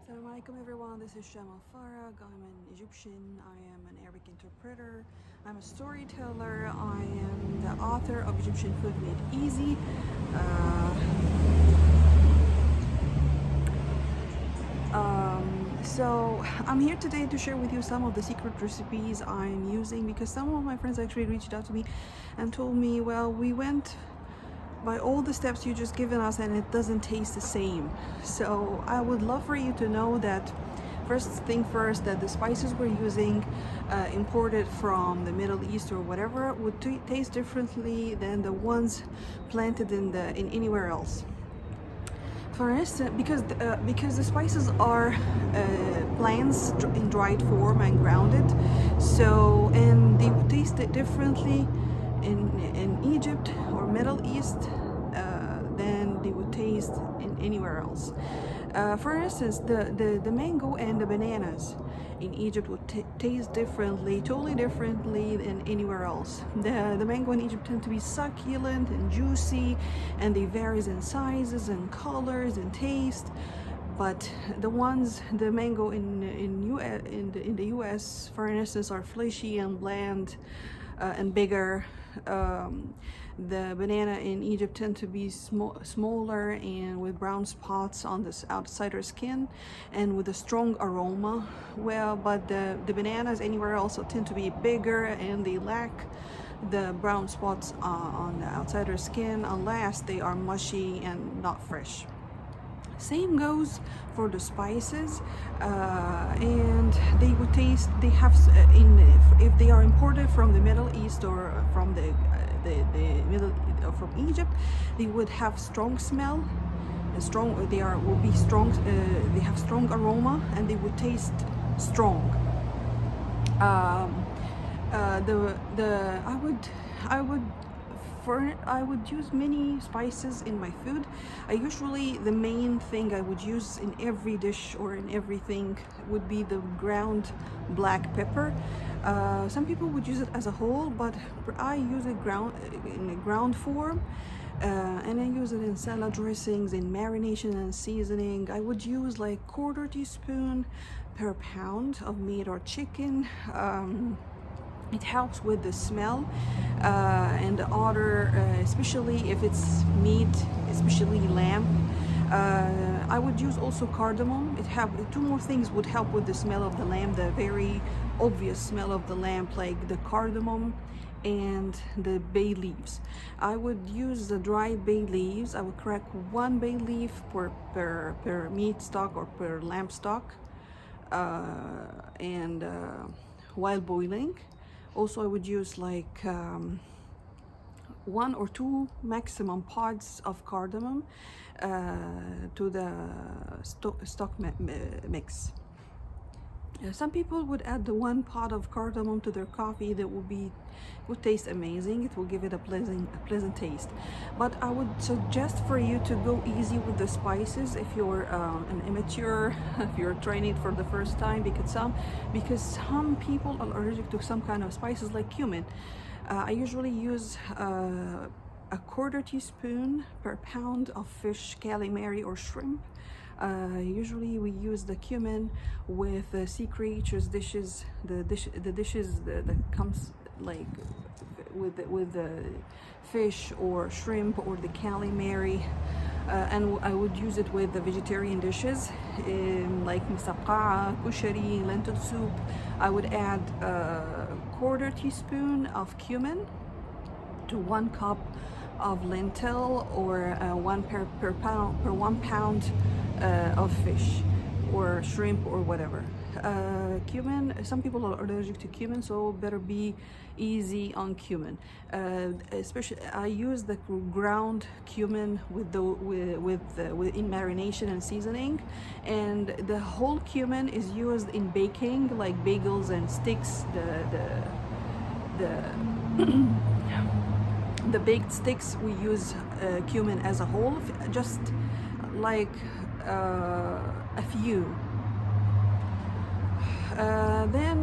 Assalamu alaikum everyone, this is Shama Farag. I'm an Egyptian, I am an Arabic interpreter, I'm a storyteller, I am the author of Egyptian Food Made Easy. So I'm here today to share with you some of the secret recipes I'm using, because some of my friends actually reached out to me and told me, well, we went by all the steps you just given us and it doesn't taste the same. So I would love for you to know that first thing first, that the spices we're using imported from the Middle East or whatever would taste differently than the ones planted in anywhere else. For instance, because the spices are plants in dried form and grounded, so and they would taste it differently in Egypt or Middle East than they would taste in anywhere else. For instance, the mango and the bananas in Egypt would taste differently, totally differently than anywhere else. The mango in Egypt tend to be succulent and juicy, and they varies in sizes and colors and taste. But the mango in the US, for instance, are fleshy and bland and bigger. The banana in Egypt tend to be smaller and with brown spots on the outsider skin and with a strong aroma. Well, but the bananas anywhere else tend to be bigger and they lack the brown spots on the outsider skin unless they are mushy and not fresh. Same goes for the spices, and they would taste. They have if they are imported from the Middle East or from the Middle from Egypt, they would have strong smell. Will be strong. They have strong aroma and they would taste strong. I would use many spices in my food. The main thing I would use in every dish or in everything would be the ground black pepper. Some people would use it as a whole, but I use it in a ground form. And I use it in salad dressings, in marination and seasoning. I would use like 1/4 teaspoon per pound of meat or chicken. It helps with the smell and the odor, especially if it's meat, especially lamb. I would use also cardamom. Two more things would help with the smell of the lamb, the very obvious smell of the lamb, like the cardamom and the bay leaves. I would use the dried bay leaves. I would crack 1 bay leaf per meat stock or per lamb stock, and while boiling. Also, I would use like 1 or 2 maximum pods of cardamom to the stock mix. Some people would add the 1 pod of cardamom to their coffee. That would taste amazing. It will give it a pleasant taste. But I would suggest for you to go easy with the spices if you're an amateur, if you're training for the first time, because some people are allergic to some kind of spices like cumin. I usually use a 1/4 teaspoon per pound of fish, calamari or shrimp. Usually we use the cumin with sea creatures dishes, the dishes that comes like with the fish or shrimp or the calamari, and I would use it with the vegetarian dishes like مسقعة, kushari, lentil soup. I would add 1/4 teaspoon of cumin to 1 cup of lentil, or 1 1 pound of fish or shrimp or whatever. Cumin, some people are allergic to cumin, so better be easy on cumin. Especially I use the ground cumin in marination and seasoning, and the whole cumin is used in baking, like bagels and sticks. The baked sticks, we use cumin as a whole, just like a few. Then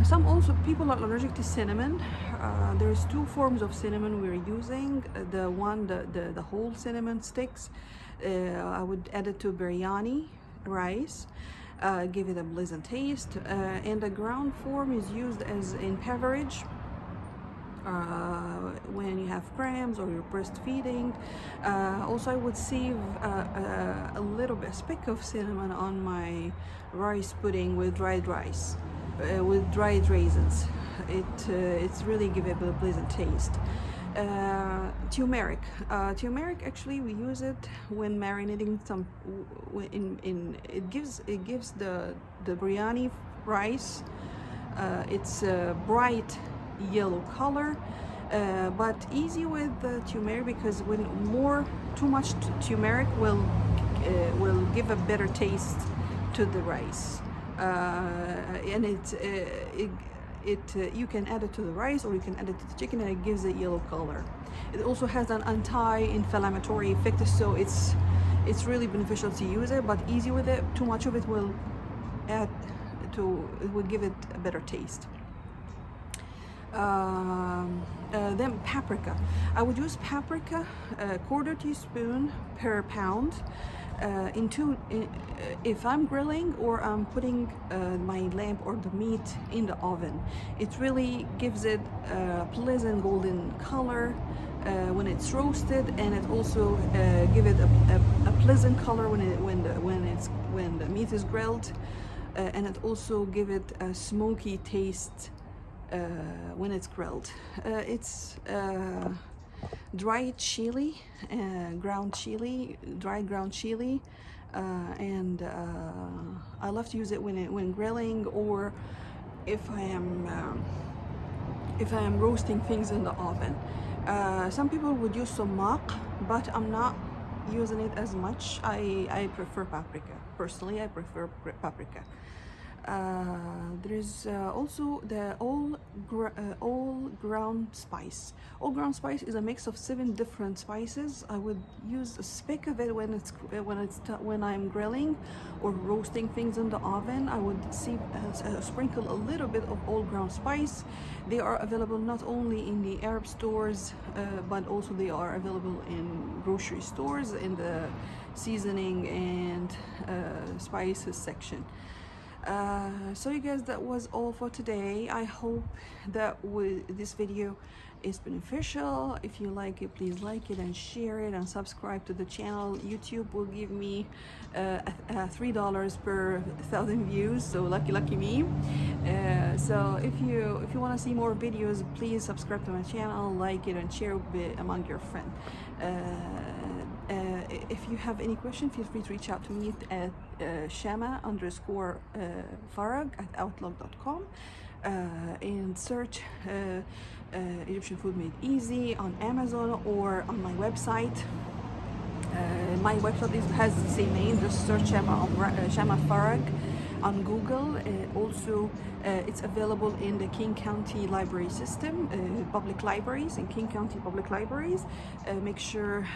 some also people are allergic to cinnamon. There's 2 forms of cinnamon we're using. The whole cinnamon sticks, I would add it to biryani rice. give it a pleasant taste. And the ground form is used as in beverage when you have cramps or you're breastfeeding. Also, I would save a little bit, a speck of cinnamon on my rice pudding with dried rice, with dried raisins. It's really give it a pleasant taste. Turmeric. Turmeric, actually we use it when marinating some. It gives the biryani rice. It's a bright yellow color, but easy with the turmeric, because when too much turmeric will give a better taste to the rice, and you can add it to the rice or you can add it to the chicken, and it gives a yellow color. It also has an anti-inflammatory effect, so it's really beneficial to use it, but easy with it. Too much of it will give it a better taste. Then paprika. I would use paprika, a quarter teaspoon per pound. If I'm grilling or I'm putting my lamb or the meat in the oven, it really gives it a pleasant golden color when it's roasted, and it also give it a pleasant color when the meat is grilled, and it also give it a smoky taste when it's grilled. It's dried chili, dried ground chili, and I love to use it when grilling, or if I am roasting things in the oven. Some people would use sumac, but I'm not using it as much. I prefer paprika. Personally, I prefer paprika. There is also the all ground spice. All ground spice is a mix of 7 different spices. I would use a speck of it when I'm grilling or roasting things in the oven. I would sprinkle a little bit of all ground spice. They are available not only in the Arab stores, but also they are available in grocery stores in the seasoning and spices section. So you guys, that was all for today. I hope that this video is beneficial. If you like it, please like it and share it and subscribe to the channel. YouTube will give me $3 per 1,000 views, so lucky me. So if you want to see more videos, please subscribe to my channel, like it and share it among your friends. If you have any question, feel free to reach out to me at Shama_Farag@outlook.com, and search Egyptian food made easy on Amazon or on my website. My website has the same name. Just search Shama Farag on Google. Also, it's available in the King County Library System, public libraries, in King County public libraries. Make sure